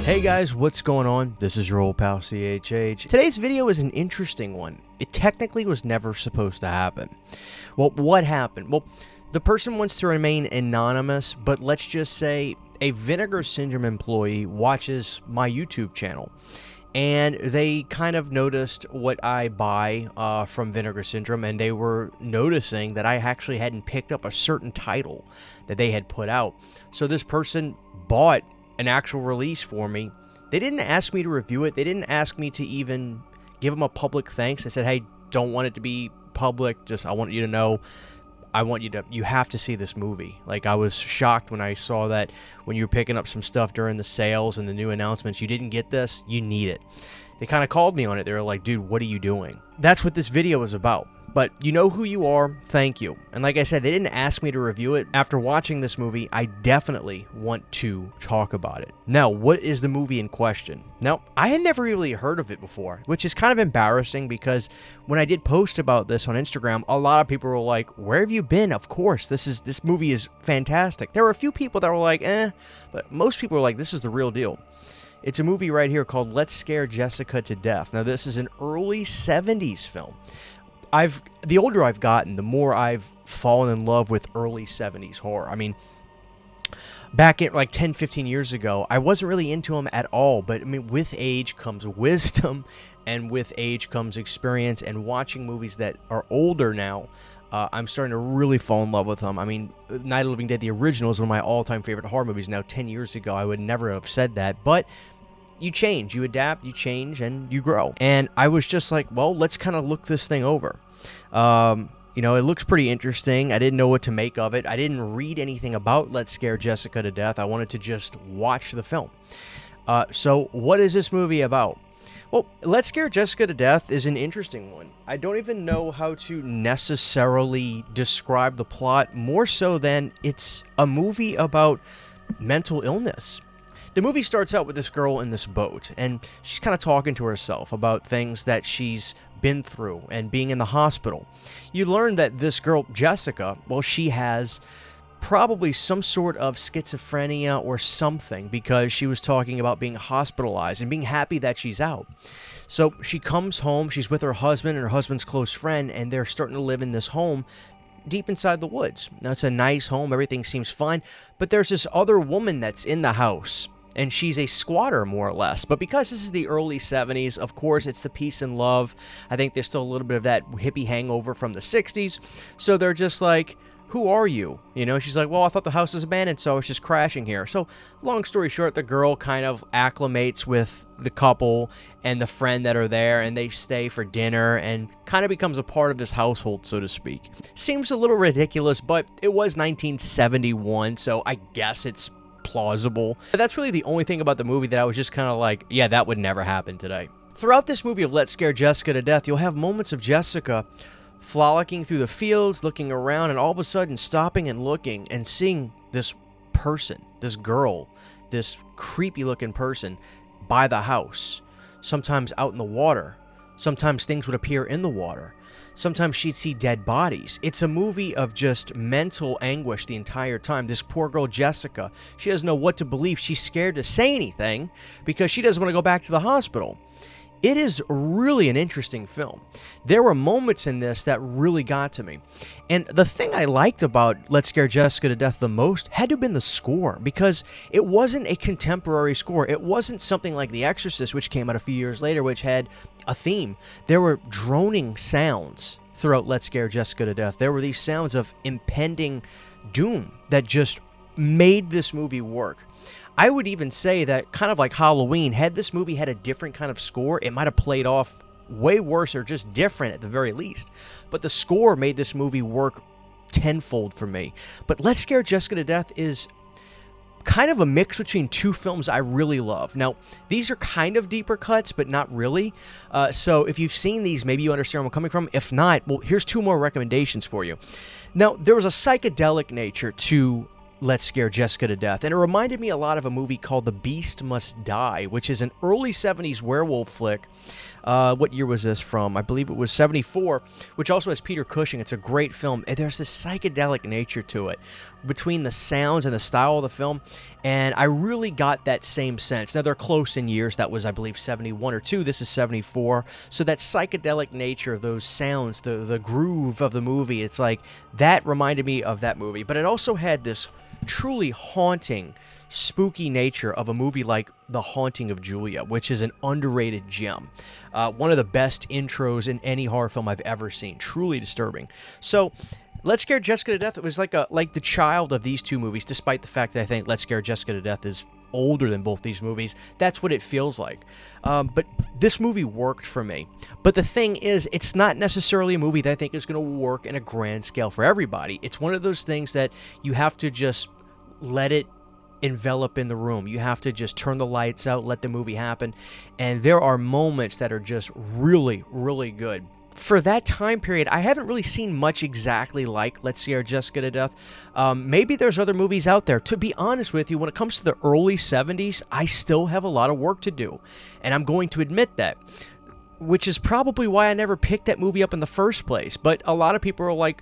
Hey guys, what's going on? This is your old pal CHH. Today's video is an interesting one. It technically was never supposed to happen. Well, what happened? Well, the person wants to remain anonymous, but let's just say a Vinegar Syndrome employee watches my YouTube channel. And they kind of noticed what I buy from Vinegar Syndrome, and they were noticing that I actually hadn't picked up a certain title that they had put out. So this person bought an actual release for me. They didn't ask me to review it. They didn't ask me to even give them a public thanks. I said, hey, don't want it to be public. Just, I want you to know, you have to see this movie. Like, I was shocked when I saw that when you were picking up some stuff during the sales and the new announcements, you didn't get this, you need it. They kind of called me on it. They were like, dude, what are you doing? That's what this video is about. But you know who you are, thank you. And like I said, they didn't ask me to review it. After watching this movie, I definitely want to talk about it. Now, what is the movie in question? Now, I had never really heard of it before, which is kind of embarrassing because when I did post about this on Instagram, a lot of people were like, where have you been? Of course, this movie is fantastic. There were a few people that were like, but most people were like, this is the real deal. It's a movie right here called Let's Scare Jessica to Death. Now, this is an early 70s film. The older I've gotten, the more I've fallen in love with early 70s horror. I mean, back in like 10, 15 years ago, I wasn't really into them at all. But I mean, with age comes wisdom, and with age comes experience. And watching movies that are older now, I'm starting to really fall in love with them. I mean, Night of the Living Dead, the original, is one of my all-time favorite horror movies. Now, 10 years ago, I would never have said that, but you change, you adapt, you change, and you grow. And I was just like, well, let's kind of look this thing over. You know, it looks pretty interesting. I didn't know what to make of it. I didn't read anything about Let's Scare Jessica to Death. I wanted to just watch the film. So what is this movie about? Well, Let's Scare Jessica to Death is an interesting one. I don't even know how to necessarily describe the plot, more so than it's a movie about mental illness. The movie starts out with this girl in this boat, and she's kind of talking to herself about things that she's been through and being in the hospital. You learn that this girl, Jessica, well, she has probably some sort of schizophrenia or something, because she was talking about being hospitalized and being happy that she's out. So she comes home, she's with her husband and her husband's close friend, and they're starting to live in this home deep inside the woods. Now, it's a nice home, everything seems fine, but there's this other woman that's in the house, and she's a squatter, more or less. But because this is the early 70s, of course, it's the peace and love. I think there's still a little bit of that hippie hangover from the 60s. So they're just like, who are you? You know, she's like, well, I thought the house was abandoned, so I was just crashing here. So long story short, the girl kind of acclimates with the couple and the friend that are there, and they stay for dinner and kind of becomes a part of this household, so to speak. Seems a little ridiculous, but it was 1971, so I guess it's plausible. That's really the only thing about the movie that I was just kind of like, yeah, that would never happen today. Throughout this movie of Let's Scare Jessica to Death, you'll have moments of Jessica frolicking through the fields, looking around, and all of a sudden stopping and looking and seeing this person, this girl, this creepy looking person by the house. Sometimes out in the water. Sometimes things would appear in the water. Sometimes she'd see dead bodies. It's a movie of just mental anguish the entire time. This poor girl, Jessica, she doesn't know what to believe. She's scared to say anything because she doesn't want to go back to the hospital. It is really an interesting film. There were moments in this that really got to me. And the thing I liked about Let's Scare Jessica to Death the most had to have been the score, because it wasn't a contemporary score. It wasn't something like The Exorcist, which came out a few years later, which had a theme. There were droning sounds throughout Let's Scare Jessica to Death. There were these sounds of impending doom that just made this movie work. I would even say that, kind of like Halloween, had this movie had a different kind of score, it might have played off way worse or just different at the very least. But the score made this movie work tenfold for me. But Let's Scare Jessica to Death is kind of a mix between two films I really love. Now, these are kind of deeper cuts, but not really. So if you've seen these, maybe you understand where I'm coming from. If not, well, here's two more recommendations for you. Now, there was a psychedelic nature to Let's Scare Jessica to Death. And it reminded me a lot of a movie called The Beast Must Die, which is an early 70s werewolf flick. What year was this from? I believe it was 74, which also has Peter Cushing. It's a great film. And there's this psychedelic nature to it between the sounds and the style of the film. And I really got that same sense. Now, they're close in years. That was, I believe, 71 or 2. This is 74. So that psychedelic nature of those sounds, the groove of the movie, it's like that reminded me of that movie. But it also had this truly haunting, spooky nature of a movie like The Haunting of Julia, which is an underrated gem. One of the best intros in any horror film I've ever seen. Truly disturbing. So, Let's Scare Jessica to Death, it was like the child of these two movies, despite the fact that I think Let's Scare Jessica to Death is older than both these movies. That's what it feels like. But this movie worked for me. But the thing is, it's not necessarily a movie that I think is going to work in a grand scale for everybody. It's one of those things that you have to just let it envelop in the room. You have to just turn the lights out, let the movie happen. And there are moments that are just really, really good. For that time period, I haven't really seen much exactly like Let's Scare Jessica to Death. Maybe there's other movies out there. To be honest with you, when it comes to the early 70s, I still have a lot of work to do. And I'm going to admit that. Which is probably why I never picked that movie up in the first place. But a lot of people are like,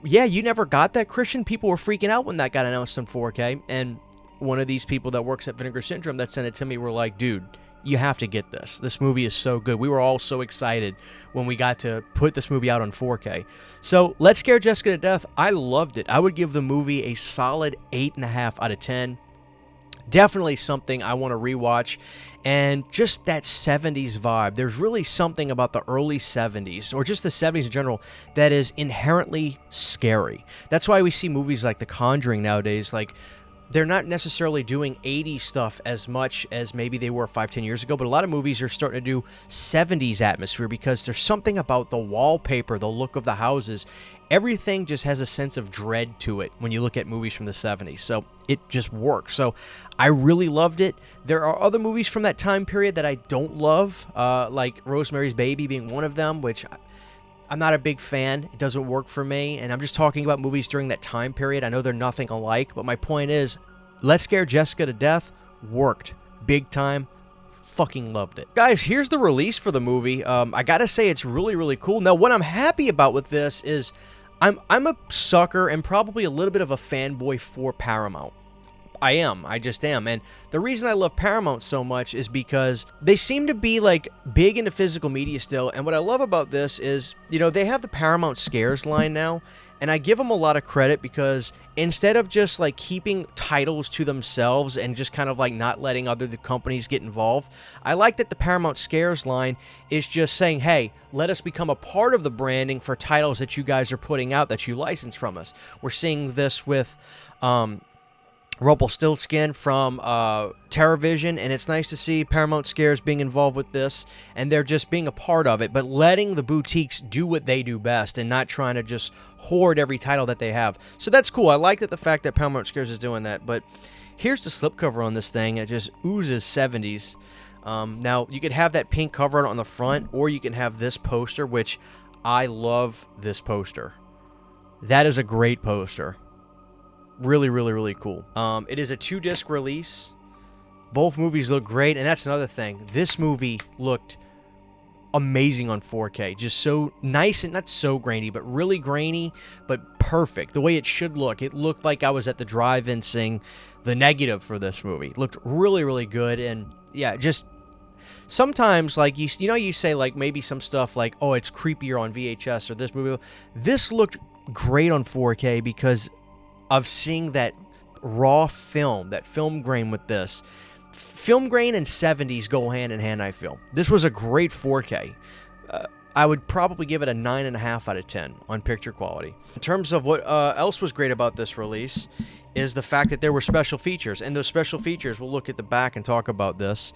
yeah, you never got that, Christian? People were freaking out when that got announced in 4K. And one of these people that works at Vinegar Syndrome that sent it to me were like, dude, you have to get this. This movie is so good. We were all so excited when we got to put this movie out on 4K. So, Let's Scare Jessica to Death, I loved it. I would give the movie a solid 8.5 out of 10. Definitely something I want to rewatch. And just that 70s vibe. There's really something about the early 70s, or just the 70s in general, that is inherently scary. That's why we see movies like The Conjuring nowadays, like, they're not necessarily doing 80s stuff as much as maybe they were 5-10 years ago, but a lot of movies are starting to do 70s atmosphere because there's something about the wallpaper, the look of the houses. Everything just has a sense of dread to it when you look at movies from the 70s. So it just works. So I really loved it. There are other movies from that time period that I don't love, like Rosemary's Baby being one of them, which I'm not a big fan. It doesn't work for me. And I'm just talking about movies during that time period. I know they're nothing alike, but my point is, Let's Scare Jessica to Death worked big time. Fucking loved it. Guys, here's the release for the movie. I gotta say, it's really, really cool. Now, what I'm happy about with this is I'm a sucker and probably a little bit of a fanboy for Paramount. I just am. And the reason I love Paramount so much is because they seem to be like big into physical media still. And what I love about this is, you know, they have the Paramount Scares line now. And I give them a lot of credit because instead of just like keeping titles to themselves and just kind of like not letting other companies get involved, I like that the Paramount Scares line is just saying, hey, let us become a part of the branding for titles that you guys are putting out that you license from us. We're seeing this with Rumpelstiltskin from TerrorVision, and it's nice to see Paramount Scares being involved with this, and they're just being a part of it, but letting the boutiques do what they do best and not trying to just hoard every title that they have. So that's cool. I like that the fact that Paramount Scares is doing that, but here's the slipcover on this thing. It just oozes 70s. Now, you could have that pink cover art on the front, or you can have this poster, which I love this poster. That is a great poster. Really, really, really cool. It is a 2-disc release. Both movies look great, and that's another thing. This movie looked amazing on 4K. Just so nice and not so grainy, but really grainy, but perfect. The way it should look. It looked like I was at the drive-in seeing the negative for this movie. It looked really, really good, and yeah, just sometimes, like, you know, you say, like, maybe some stuff like, oh, it's creepier on VHS or this movie. This looked great on 4K because of seeing that raw film, that film grain with this. Film grain and 70s go hand in hand, I feel. This was a great 4K. I would probably give it a 9.5 out of 10 on picture quality. In terms of what else was great about this release is the fact that there were special features. And those special features, we'll look at the back and talk about this.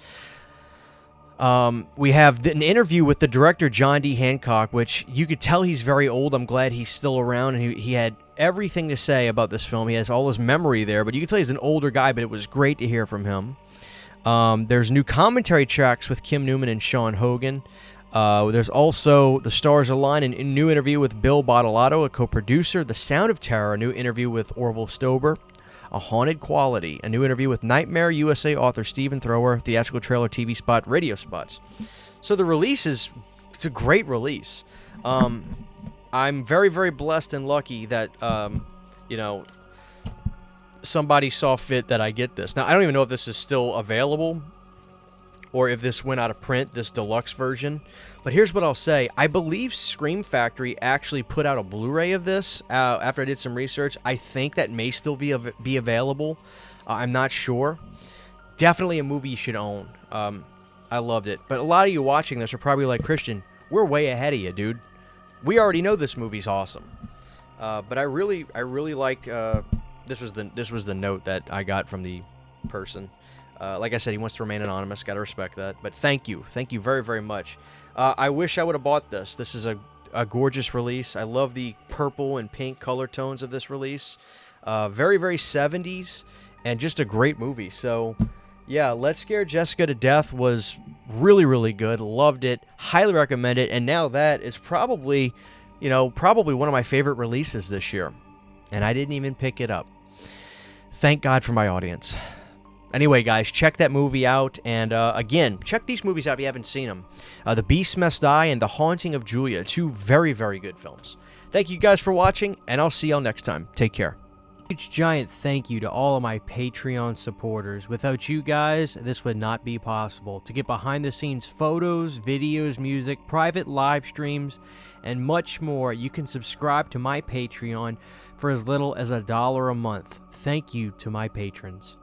We have an interview with the director, John D. Hancock, which you could tell he's very old. I'm glad he's still around, and he had everything to say about this film. He has all his memory there, but you can tell he's an older guy, but it was great to hear from him. There's new commentary tracks with Kim Newman and Sean Hogan. There's also The Stars Align, a new interview with Bill Bottolato, a co-producer. The Sound of Terror, a new interview with Orville Stober. A Haunted Quality, a new interview with Nightmare USA author Stephen Thrower, theatrical trailer, TV spot, radio spots. So the release it's a great release. I'm very, very blessed and lucky that, somebody saw fit that I get this. Now, I don't even know if this is still available or if this went out of print, this deluxe version. But here's what I'll say. I believe Scream Factory actually put out a Blu-ray of this after I did some research. I think that may still be available. I'm not sure. Definitely a movie you should own. I loved it. But a lot of you watching this are probably like, Christian, we're way ahead of you, dude. We already know this movie's awesome. But I really liked... This was the note that I got from the person. Like I said, he wants to remain anonymous. Got to respect that. But thank you very, very much. I wish I would have bought this. This is a gorgeous release. I love the purple and pink color tones of this release. Very, very 70s, and just a great movie. So, yeah, Let's Scare Jessica to Death was really, really good. Loved it. Highly recommend it. And now that is probably one of my favorite releases this year. And I didn't even pick it up. Thank God for my audience. Anyway, guys, check that movie out. And again, check these movies out if you haven't seen them. The Beast Must Die and The Haunting of Julia. Two very, very good films. Thank you guys for watching, and I'll see y'all next time. Take care. Huge giant thank you to all of my Patreon supporters. Without you guys, this would not be possible. To get behind the scenes photos, videos, music, private live streams, and much more, you can subscribe to my Patreon for as little as $1 a month. Thank you to my patrons.